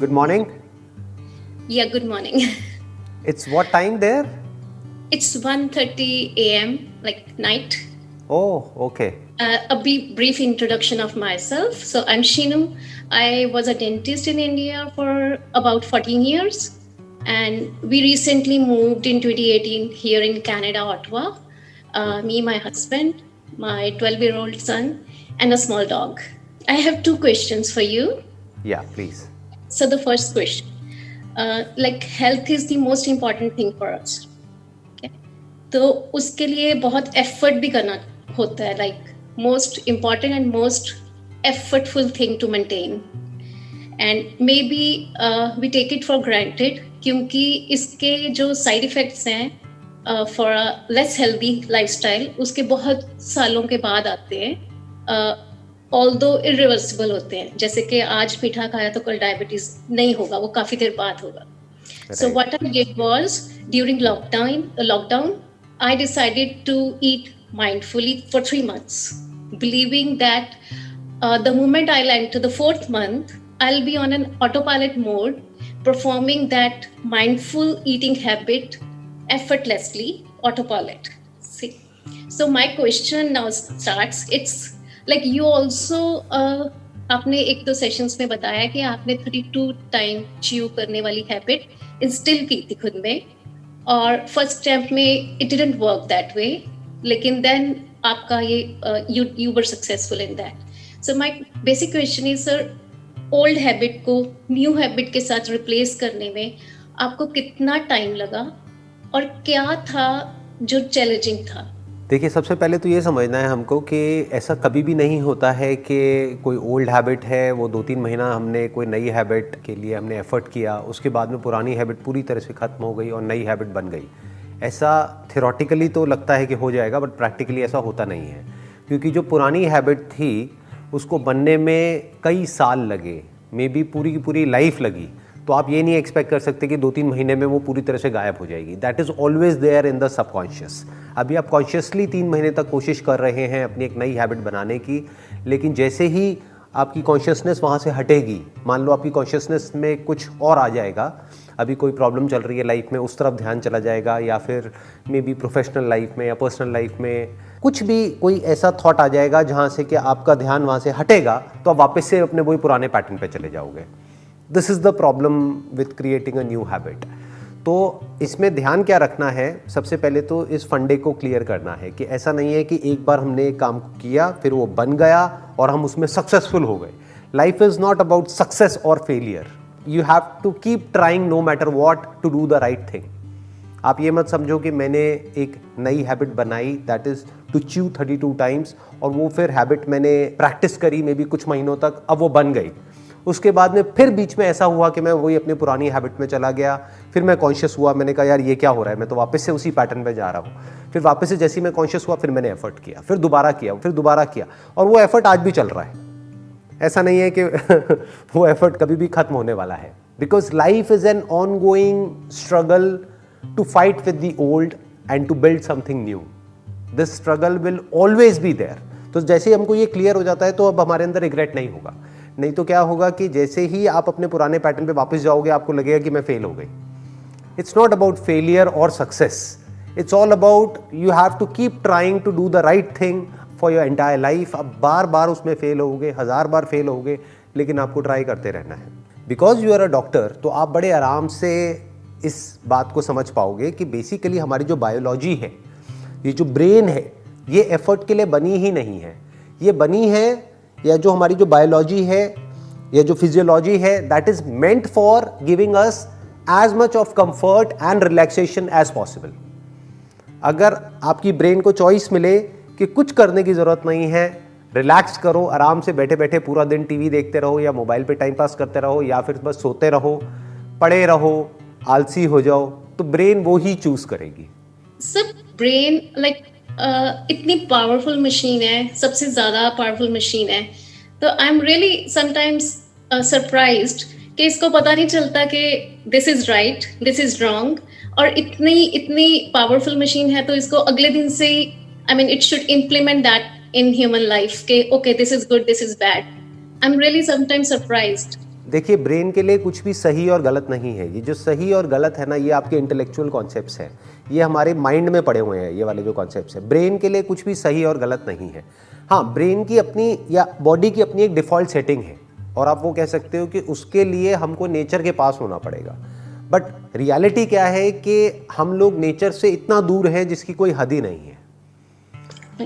Good morning. Yeah, good morning. It's what time there? It's 1:30 a.m., like night. Oh, okay. Brief introduction of myself. So I'm Shinu. I was a dentist in India for about 14 years. And we recently moved in 2018 here in Canada, Ottawa. Me, my husband, my 12-year-old son, and a small dog. I have two questions for you. Yeah, please. So the first question, like health is the most important thing for us. Okay? तो उसके लिए बहुत effort भी करना होता है, like most important and most effortful thing to maintain and maybe we take it for granted, क्योंकि इसके जो साइड इफेक्ट्स हैं for a less healthy lifestyle उसके बहुत सालों के बाद आते हैं, ऑल्दो इरिवर्सिबल होते हैं। जैसे कि आज मीठा खाया तो कल डायबिटीज नहीं होगा, वो काफी देर बाद होगा। So Right. what I did was during lockdown, I decided to eat mindfully for 3 months, believing that the moment I'll enter the fourth month, I'll be on an autopilot mode, performing that mindful eating habit effortlessly, autopilot. See, so my question now starts. It's like you also आपने एक दो sessions में बताया कि आपने 32 time chew करने वाली habit instil की थी खुद में, और फर्स्ट अटेम्प्ट में it didn't work that way, लेकिन देन आपका ये you were successful in that. So my basic question is sir, old habit को न्यू हैबिट के साथ रिप्लेस करने में आपको कितना टाइम लगा और क्या था जो चैलेंजिंग था? देखिए, सबसे पहले तो ये समझना है हमको कि ऐसा कभी भी नहीं होता है कि कोई ओल्ड हैबिट है, वो 2-3 महीना हमने कोई नई हैबिट के लिए हमने एफ़र्ट किया, उसके बाद में पुरानी हैबिट पूरी तरह से ख़त्म हो गई और नई हैबिट बन गई। ऐसा थियोरेटिकली तो लगता है कि हो जाएगा, बट प्रैक्टिकली ऐसा होता नहीं है, क्योंकि जो पुरानी हैबिट थी उसको बनने में कई साल लगे, मे बी पूरी की पूरी लाइफ लगी। तो आप ये नहीं एक्सपेक्ट कर सकते कि 2-3 महीने में वो पूरी तरह से गायब हो जाएगी। That is always there in the subconscious. अभी आप कॉन्शियसली 3 महीने तक कोशिश कर रहे हैं अपनी एक नई हैबिट बनाने की, लेकिन जैसे ही आपकी कॉन्शियसनेस वहाँ से हटेगी, मान लो आपकी कॉन्शियसनेस में कुछ और आ जाएगा, अभी कोई प्रॉब्लम चल रही है लाइफ में, उस तरफ ध्यान चला जाएगा, या फिर मे बी प्रोफेशनल लाइफ में या पर्सनल लाइफ में कुछ भी कोई ऐसा थॉट आ जाएगा जहाँ से कि आपका ध्यान वहाँ से हटेगा, तो आप वापस से अपने वही पुराने पैटर्न पे चले जाओगे। This is the problem with creating a new habit. तो इसमें ध्यान क्या रखना है, सबसे पहले तो इस फंडे को क्लियर करना है कि ऐसा नहीं है कि एक बार हमने एक काम किया फिर वो बन गया और हम उसमें सक्सेसफुल हो गए। Life is not about success और failure. You have to keep trying no matter what to do the right thing. आप ये मत समझो कि मैंने एक नई हैबिट बनाई, that is to chew 32 times, और वो फिर हैबिट मैंने प्रैक्टिस करी मे बी कुछ महीनों तक, अब वो बन गई। उसके बाद में फिर बीच में ऐसा हुआ कि मैं वही अपनी पुरानी हैबिट में चला गया, फिर मैं कॉन्शियस हुआ, मैंने कहा यार ये क्या हो रहा है, मैं तो वापस से उसी पैटर्न पे जा रहा हूँ। फिर वापस से जैसे ही मैं कॉन्शियस हुआ, फिर मैंने एफर्ट किया, फिर दोबारा किया, फिर दोबारा किया, और वो एफर्ट आज भी चल रहा है। ऐसा नहीं है कि वो एफर्ट कभी भी खत्म होने वाला है, because life is an ongoing struggle to fight with the old and to build something new. This struggle will always be there. तो जैसे ही हमको ये क्लियर हो जाता है तो अब हमारे अंदर रिग्रेट नहीं होगा। नहीं तो क्या होगा कि जैसे ही आप अपने पुराने पैटर्न पे वापस जाओगे, आपको लगेगा कि मैं फेल हो गई। इट्स नॉट अबाउट फेलियर और success, it's all about you have to keep trying to do the right thing for your entire life. अब बार बार उसमें फेल होगे, 1000 बार फेल होगे, लेकिन आपको ट्राई करते रहना है। Because you are a doctor, तो आप बड़े आराम से इस बात को समझ पाओगे कि बेसिकली हमारी जो बायोलॉजी है, ये जो ब्रेन है, ये एफर्ट के लिए बनी ही नहीं है। ये बनी है, या जो हमारी जो बायोलॉजी है या जो फिजियोलॉजी है, that is meant for giving us as much of comfort and relaxation as possible. अगर आपकी ब्रेन को चॉइस मिले कि कुछ करने की ज़रूरत नहीं है, रिलैक्स करो, आराम से बैठे बैठे पूरा दिन टीवी देखते रहो या मोबाइल पे टाइम पास करते रहो या फिर बस सोते रहो, पड़े रहो, आलसी हो जाओ, तो ब्रेन वो ही चूज करेगी। सब ब्रेन लाइक इतनी पावरफुल मशीन है, सबसे ज़्यादा पावरफुल मशीन है। तो आई एम रियली समटाइम्स सरप्राइज्ड कि इसको पता नहीं चलता कि this is right, this is wrong, और इतनी इतनी पावरफुल मशीन है तो इसको अगले दिन से ही, I mean it should implement that in human life के okay this is good, this is bad. I am really sometimes surprised. देखिए, ब्रेन के लिए कुछ भी सही और गलत नहीं है। ये जो सही और गलत है ना, ये आपके इंटेलेक्चुअल कॉन्सेप्ट्स हैं, ये हमारे माइंड में पड़े हुए हैं। ये वाले जो कॉन्सेप्ट्स हैं, ब्रेन के लिए कुछ भी सही और गलत नहीं है। हाँ, ब्रेन की अपनी या बॉडी की अपनी एक डिफ़ॉल्ट सेटिंग है, और आप वो कह सकते हो कि उसके लिए हमको नेचर के पास होना पड़ेगा। बट रियलिटी क्या है कि हम लोग नेचर से इतना दूर हैं जिसकी कोई हद ही नहीं है।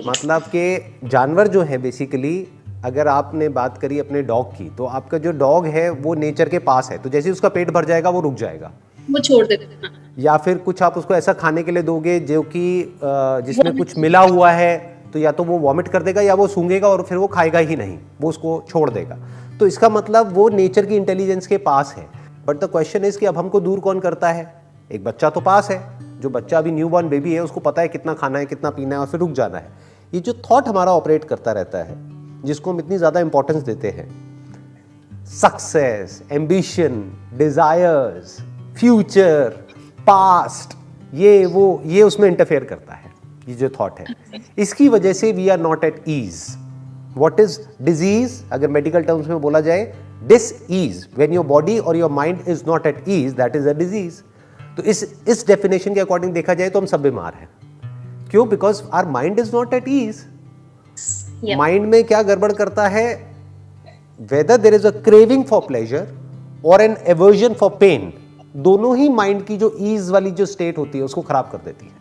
मतलब कि जानवर जो है बेसिकली, अगर आपने बात करी अपने डॉग की, तो आपका जो डॉग है वो नेचर के पास है, तो जैसे उसका पेट भर जाएगा वो रुक जाएगा, वो छोड़ देते हैं। या फिर कुछ आप उसको ऐसा खाने के लिए दोगे जो कि जिसमें कुछ मिला हुआ है, तो या तो वो वॉमिट कर देगा या वो सूंघेगा और फिर वो खाएगा ही नहीं, वो उसको छोड़ देगा। तो इसका मतलब वो नेचर की इंटेलिजेंस के पास है। बट द क्वेश्चन इज कि अब हमको दूर कौन करता है? एक बच्चा तो पास है, जो बच्चा अभी न्यू बॉर्न बेबी है, उसको पता है कितना खाना है, कितना पीना है और फिर रुक जाना है। ये जो थॉट हमारा ऑपरेट करता रहता है, जिसको हम इतनी ज़्यादा इंपॉर्टेंस देते हैं, success, ambition, desires, future, past, ये उसमें इंटरफेयर करता है। ये जो थॉट है, इसकी वजह से we are not at ease. What is disease? अगर मेडिकल टर्म्स में बोला जाए, dis ease, when your body और your mind is not at ease, that is a disease. तो इस डेफिनेशन के अकॉर्डिंग देखा जाए तो हम सब बीमार हैं। क्यों? Because our mind is not at ease. Mind में क्या गड़बड़ करता है? Whether there is a craving for pleasure और एन एवर्जन फॉर पेन, दोनों ही माइंड की जो ईज वाली जो स्टेट होती है उसको खराब कर देती है।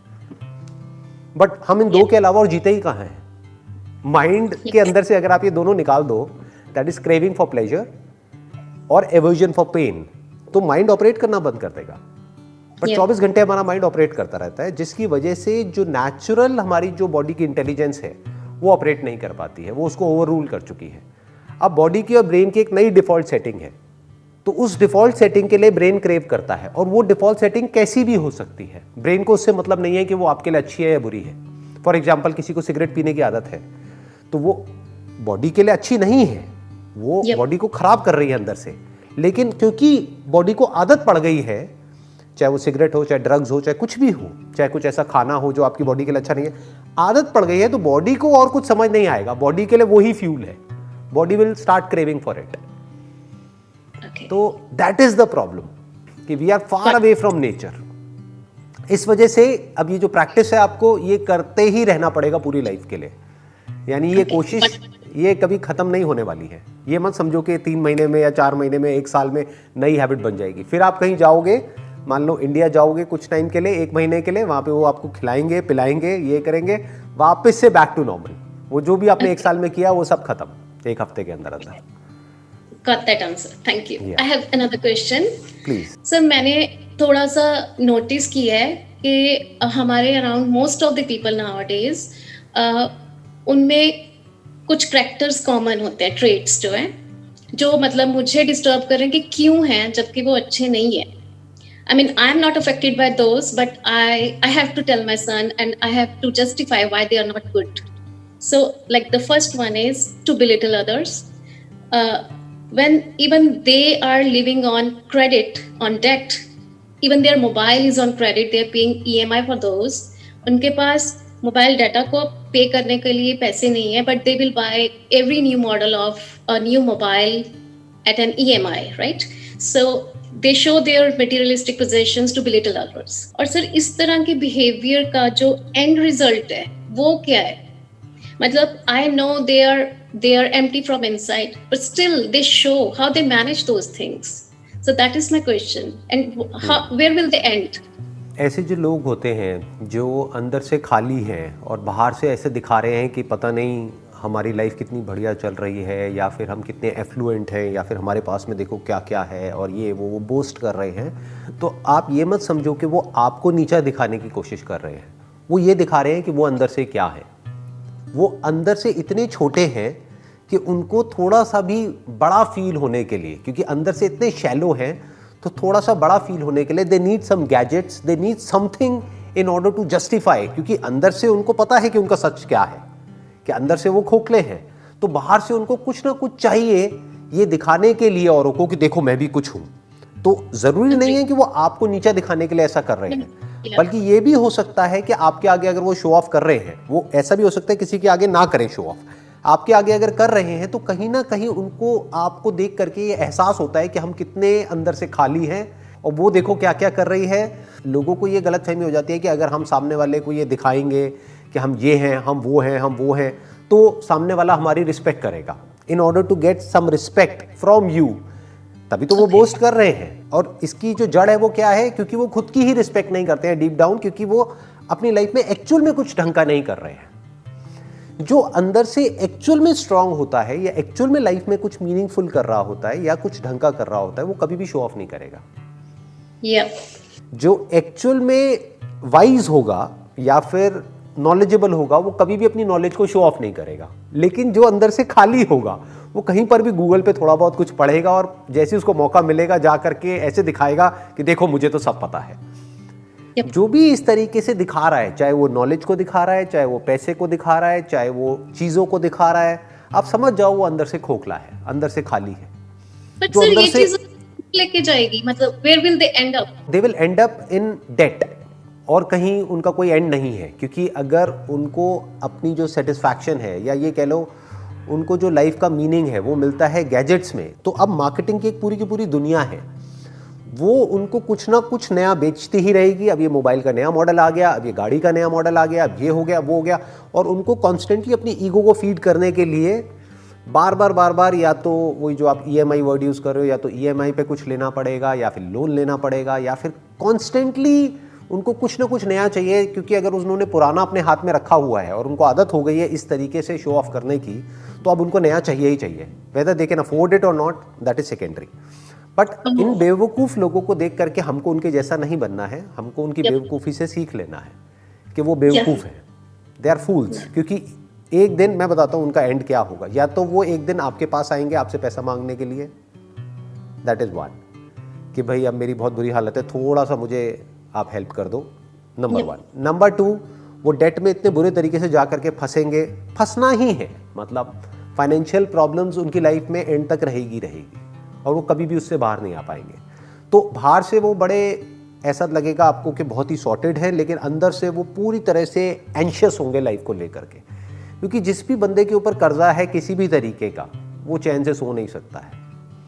बट हम इन दो के अलावा और जीते ही कहां हैं? माइंड के अंदर से अगर आप ये दोनों निकाल दो, that is craving for pleasure और एवर्जन फॉर पेन, तो माइंड ऑपरेट करना बंद कर देगा। बट 24 घंटे हमारा माइंड ऑपरेट करता रहता है, जिसकी वजह से जो नेचुरल हमारी जो बॉडी की इंटेलिजेंस है वो ऑपरेट नहीं कर पाती है, वो उसको ओवर रूल कर चुकी है। अब बॉडी की और ब्रेन की एक नई डिफॉल्ट सेटिंग है, तो उस डिफॉल्ट सेटिंग के लिए ब्रेन क्रेव करता है, और वो डिफॉल्ट सेटिंग कैसी भी हो सकती है। ब्रेन को उससे मतलब नहीं है कि वो आपके लिए अच्छी है या बुरी है। फॉर एग्जाम्पल, किसी को सिगरेट पीने की आदत है, तो वो बॉडी के लिए अच्छी नहीं है, वो बॉडी को खराब कर रही है अंदर से। लेकिन क्योंकि बॉडी को आदत पड़ गई है, चाहे वो सिगरेट हो, चाहे ड्रग्स हो, चाहे कुछ भी हो, चाहे कुछ ऐसा खाना हो जो आपकी बॉडी के लिए अच्छा नहीं है, आदत पड़ गई है, तो बॉडी को और कुछ समझ नहीं आएगा, बॉडी के लिए वही फ्यूल है, body will start craving for it. तो दैट इज द प्रॉब्लम कि we are far away from nature. इस वजह से अब ये जो प्रैक्टिस है, आपको ये करते ही रहना पड़ेगा पूरी लाइफ के लिए। यानी ये कोशिश ये कभी खत्म नहीं होने वाली है। ये मत समझो कि 3 महीने में या 4 महीने में, 1 साल में नई हैबिट बन जाएगी। फिर आप कहीं जाओगे, मान लो इंडिया जाओगे कुछ टाइम के लिए, 1 महीने के लिए, वहां पे वो आपको खिलाएंगे, पिलाएंगे, ये करेंगे, वापस से बैक टू नॉर्मल। वो जो भी आपने 1 साल में किया वो सब खत्म 1 हफ्ते के अंदर अंदर। Got that answer. Thank you. I have another question. Please. Sir, मैंने थोड़ा सा नोटिस किया है कि हमारे around most of the people nowadays उनमें कुछ कैरेक्टर्स कॉमन होते हैं, ट्रेट्स जो हैं, जो मतलब मुझे डिस्टर्ब कर रहे हैं कि क्यों हैं जबकि वो अच्छे नहीं है। I mean, I am not affected by those, but I have to tell my son and I have to justify why they are not good. So, like the first one is to belittle others. When even they are living on credit, on debt, even their mobile is on credit, they are paying EMI for those. उनके पास mobile data को पे करने के लिए पैसे नहीं है, but they will buy every new model of a new mobile at an EMI, right? So they show their materialistic possessions to belittle others. और सर इस तरह के behavior का जो end result है वो क्या है? मतलब I know they are empty from inside, but still they show how they manage those things. So that is my question. And where will they end? ऐसे जो लोग होते हैं जो अंदर से खाली हैं और बाहर से ऐसे दिखा रहे हैं कि पता नहीं हमारी लाइफ कितनी बढ़िया चल रही है, या फिर हम कितने एफ्लुएंट हैं, या फिर हमारे पास में देखो क्या क्या है, और ये वो बोस्ट कर रहे हैं, तो आप ये मत समझो कि वो आपको नीचा दिखाने की कोशिश कर रहे हैं। वो ये दिखा रहे हैं कि वो अंदर से क्या है। वो अंदर से इतने छोटे हैं कि उनको थोड़ा सा भी बड़ा फील होने के लिए, क्योंकि अंदर से इतने शैलो हैं, तो थोड़ा सा बड़ा फील होने के लिए they need some gadgets, they need something in order to justify, क्योंकि अंदर से उनको पता है कि उनका सच क्या है, कि अंदर से वो खोखले हैं। तो बाहर से उनको कुछ ना कुछ चाहिए ये दिखाने के लिए औरों को कि देखो मैं भी कुछ हूं। तो जरूरी नहीं है कि वो आपको नीचा दिखाने के लिए ऐसा कर रहे हैं, बल्कि ये भी हो सकता है कि आपके आगे अगर वो शो ऑफ कर रहे हैं, वो ऐसा भी हो सकता है किसी के आगे ना करें शो ऑफ। आपके आगे अगर कर रहे हैं तो कहीं ना कहीं उनको आपको देख करके ये एहसास होता है कि हम कितने अंदर से खाली हैं, और वो देखो क्या क्या कर रही है। लोगों को ये गलतफहमी हो जाती है कि अगर हम सामने वाले को ये दिखाएंगे कि हम ये हैं, हम वो हैं, हम वो हैं, तो सामने वाला हमारी रिस्पेक्ट करेगा। In order to get some respect from you, तभी तो वो बोस्ट कर रहे हैं। और इसकी जो जड़ है वो क्या है? क्योंकि वो खुद की ही रिस्पेक्ट नहीं करते हैं डीप डाउन, क्योंकि वो अपनी लाइफ में एक्चुअल में कुछ ढंग का नहीं कर रहे हैं। जो अंदर से एक्चुअल में स्ट्रांग होता है या एक्चुअल में लाइफ में कुछ मीनिंगफुल कर रहा होता है या कुछ ढंग का कर रहा होता है, वो कभी भी शो ऑफ नहीं करेगा। जो एक्चुअल में वाइज होगा या फिर नॉलेजेबल होगा, वो कभी भी अपनी नॉलेज को शो ऑफ नहीं करेगा। लेकिन जो अंदर से खाली होगा, वो कहीं पर भी गूगल पे थोड़ा बहुत कुछ पढ़ेगा और जैसे उसको मौका मिलेगा जा करके ऐसे दिखाएगा कि देखो मुझे तो सब पता है। जो भी इस तरीके से दिखा रहा है, चाहे वो नॉलेज को दिखा रहा है, चाहे वो पैसे को दिखा रहा है, चाहे वो चीजों को दिखा रहा है, आप समझ जाओ वो अंदर से खोखला है, अंदर से खाली है। But sir, ये चीज लेके जाएगी, मतलब where will they end up? They will end up in debt, और कहीं उनका कोई एंड नहीं है। क्योंकि अगर उनको अपनी जो सेटिस्फैक्शन है या ये कह लो उनको जो लाइफ का मीनिंग है वो मिलता है गैजेट्स में, तो अब मार्केटिंग की एक पूरी की पूरी दुनिया है, वो उनको कुछ ना कुछ नया बेचती ही रहेगी। अब ये मोबाइल का नया मॉडल आ गया, अब ये गाड़ी का नया मॉडल आ गया, अब ये हो गया, वो हो गया, और उनको कॉन्स्टेंटली अपनी ईगो को फीड करने के लिए बार बार या तो वही जो आप EMI वर्ड यूज़ कर रहे हो, या तो EMI पे कुछ लेना पड़ेगा या फिर लोन लेना पड़ेगा, या फिर कॉन्स्टेंटली उनको कुछ ना कुछ नया चाहिए। क्योंकि अगर उन्होंने पुराना अपने हाथ में रखा हुआ है और उनको आदत हो गई है इस तरीके से शो ऑफ करने की, तो अब उनको नया चाहिए ही चाहिए। Whether they can afford it और not, that is secondary. But इन बेवकूफ़ लोगों को देख करके हमको उनके जैसा नहीं बनना है, हमको उनकी बेवकूफ़ी से सीख लेना है कि वो बेवकूफ़ हैं, दे आर फूल्स। क्योंकि एक दिन मैं बताता हूँ उनका एंड क्या होगा। या तो वो एक दिन आपके पास आएंगे आपसे पैसा मांगने के लिए, दैट इज़ वन, कि भाई अब मेरी बहुत बुरी हालत है, थोड़ा सा मुझे आप हेल्प कर दो, नंबर वन। नंबर टू, वो डेट में इतने बुरे तरीके से जा करके फंसेंगे, फंसना ही है, मतलब फाइनेंशियल प्रॉब्लम्स उनकी लाइफ में एंड तक रहेगी और वो कभी भी उससे बाहर नहीं आ पाएंगे। तो बाहर से वो बड़े ऐसा लगेगा आपको कि बहुत ही सॉर्टेड है, लेकिन अंदर से वो पूरी तरह से एंशियस होंगे लाइफ को लेकर के। क्योंकि जिस भी बंदे के ऊपर कर्जा है किसी भी तरीके का, वो चैन से सो नहीं सकता है।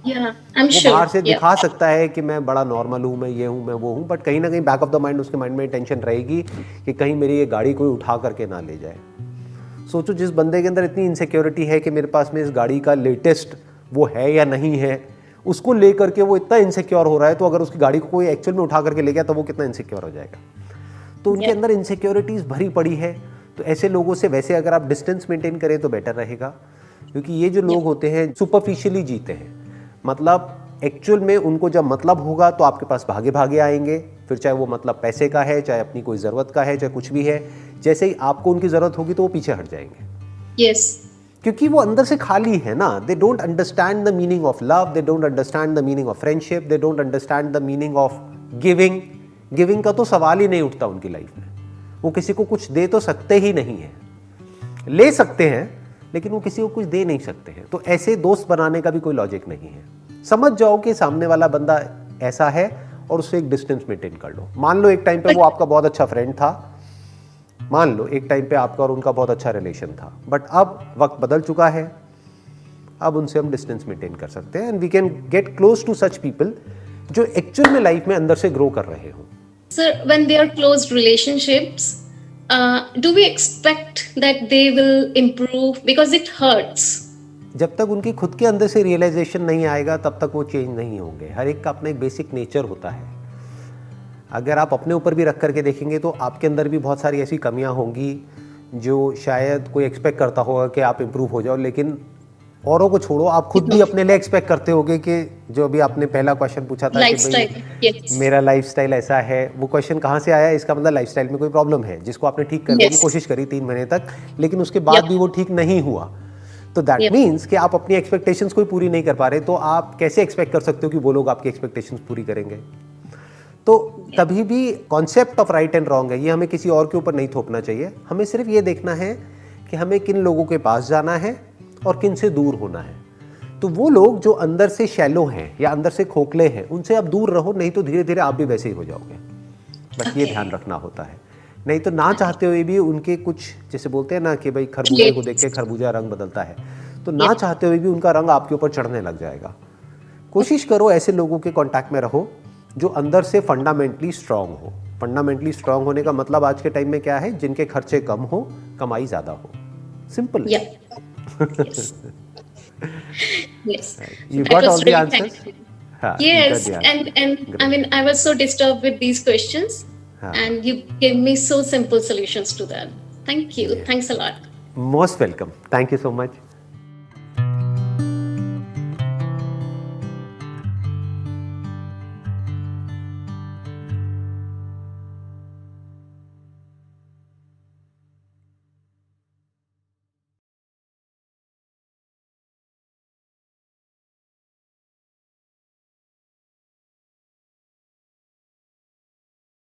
वो बाहर से दिखा सकता है कि मैं बड़ा नॉर्मल हूँ, मैं ये हूँ, मैं वो हूँ, बट कहीं ना कहीं बैक ऑफ द माइंड उसके माइंड में टेंशन रहेगी कि कहीं मेरी ये गाड़ी कोई उठा करके ना ले जाए। सोचो जिस बंदे के अंदर इतनी इनसिक्योरिटी है कि मेरे पास में इस गाड़ी का लेटेस्ट वो है या नहीं है, उसको लेकर के वो इतना इनसिक्योर हो रहा है, तो अगर उसकी गाड़ी को कोई एक्चुअल में उठा करके ले गया तो वो कितना इनसिक्योर हो जाएगा। तो उनके अंदर इनसिक्योरिटीज़ भरी पड़ी है। तो ऐसे लोगों से वैसे अगर आप डिस्टेंस मेंटेन करें तो बेटर रहेगा। क्योंकि ये जो लोग होते हैं सुपरफिशियली जीते हैं, मतलब एक्चुअल में उनको जब मतलब होगा तो आपके पास भागे भागे आएंगे, फिर चाहे वो मतलब पैसे का है, चाहे अपनी कोई ज़रूरत का है, चाहे कुछ भी है। जैसे ही आपको उनकी ज़रूरत होगी तो वो पीछे हट जाएंगे। यस, क्योंकि वो अंदर से खाली है ना। They don't understand the meaning of love, they don't understand the meaning of friendship, they don't understand the meaning of giving. Giving का तो सवाल ही नहीं उठता उनकी लाइफ में। वो किसी को कुछ दे तो सकते ही नहीं है, ले सकते हैं लेकिन वो किसी को कुछ दे नहीं सकते हैं। तो ऐसे दोस्त बनाने का भी कोई लॉजिक नहीं है। समझ जाओ कि सामने वाला बंदा ऐसा है और उससे एक डिस्टेंस मेंटेन कर लो। मान लो एक टाइम पे वो आपका बहुत अच्छा फ्रेंड था, मान लो एक टाइम पे आपका और उनका बहुत अच्छा रिलेशन था, बट अब वक्त बदल चुका है, अब उनसे हम डिस्टेंस मेंटेन कर सकते हैं and we can get close to such people जो एक्चुअल में लाइफ में अंदर से ग्रो कर रहे हो। Sir, when they are close relationships, do we expect that they will improve? Because it hurts. जब तक उनकी खुद के अंदर से रियलाइजेशन नहीं आएगा तब तक वो चेंज नहीं होंगे। हर एक का अपना एक बेसिक नेचर होता है। अगर आप अपने ऊपर भी रख करके देखेंगे तो आपके अंदर भी बहुत सारी ऐसी कमियां होंगी जो शायद कोई एक्सपेक्ट करता होगा कि आप इम्प्रूव हो जाओ, लेकिन औरों को छोड़ो, आप खुद भी अपने लिए एक्सपेक्ट करते होगे कि जो अभी आपने पहला क्वेश्चन पूछा था कि भाई मेरा लाइफस्टाइल ऐसा है, वो क्वेश्चन कहाँ से आया? इसका मतलब लाइफस्टाइल में कोई प्रॉब्लम है जिसको आपने ठीक करने की कोशिश करी 3 महीने तक, लेकिन उसके बाद भी वो ठीक नहीं हुआ। तो दैट मीन्स कि आप अपनी एक्सपेक्टेशंस कोई पूरी नहीं कर पा रहे, तो आप कैसे एक्सपेक्ट कर सकते हो कि वो लोग आपकी एक्सपेक्टेशंस पूरी करेंगे? तो तभी भी concept of right and wrong है, ये हमें किसी और के ऊपर नहीं थोपना चाहिए। हमें सिर्फ ये देखना है कि हमें किन लोगों के पास जाना है और किन से दूर होना है। तो वो लोग जो अंदर से शैलो हैं या अंदर से खोखले हैं, उनसे आप दूर रहो, नहीं तो धीरे धीरे आप भी वैसे ही हो जाओगे। बस ये ध्यान रखना होता है। नहीं तो ना चाहते हुए भी उनके कुछ, जैसे बोलते हैं ना कि भाई खरबूजे को देख के खरबूजा रंग बदलता है, तो ना चाहते हुए भी उनका रंग आपके ऊपर चढ़ने लग जाएगा। कोशिश करो ऐसे लोगों के कांटेक्ट में रहो जो अंदर से फंडामेंटली स्ट्रांग हो। फंडामेंटली स्ट्रांग होने का मतलब आज के टाइम में क्या है, जिनके खर्चे कम हो, कमाई ज्यादा हो। Simple. Yes. You That got was all the really answers? thankful. हाँ, Yes, you got the and answer. I mean, I was so disturbed with these questions, and you gave me so simple solutions to that. Thank you. Thanks a lot. Most welcome. Thank you so much.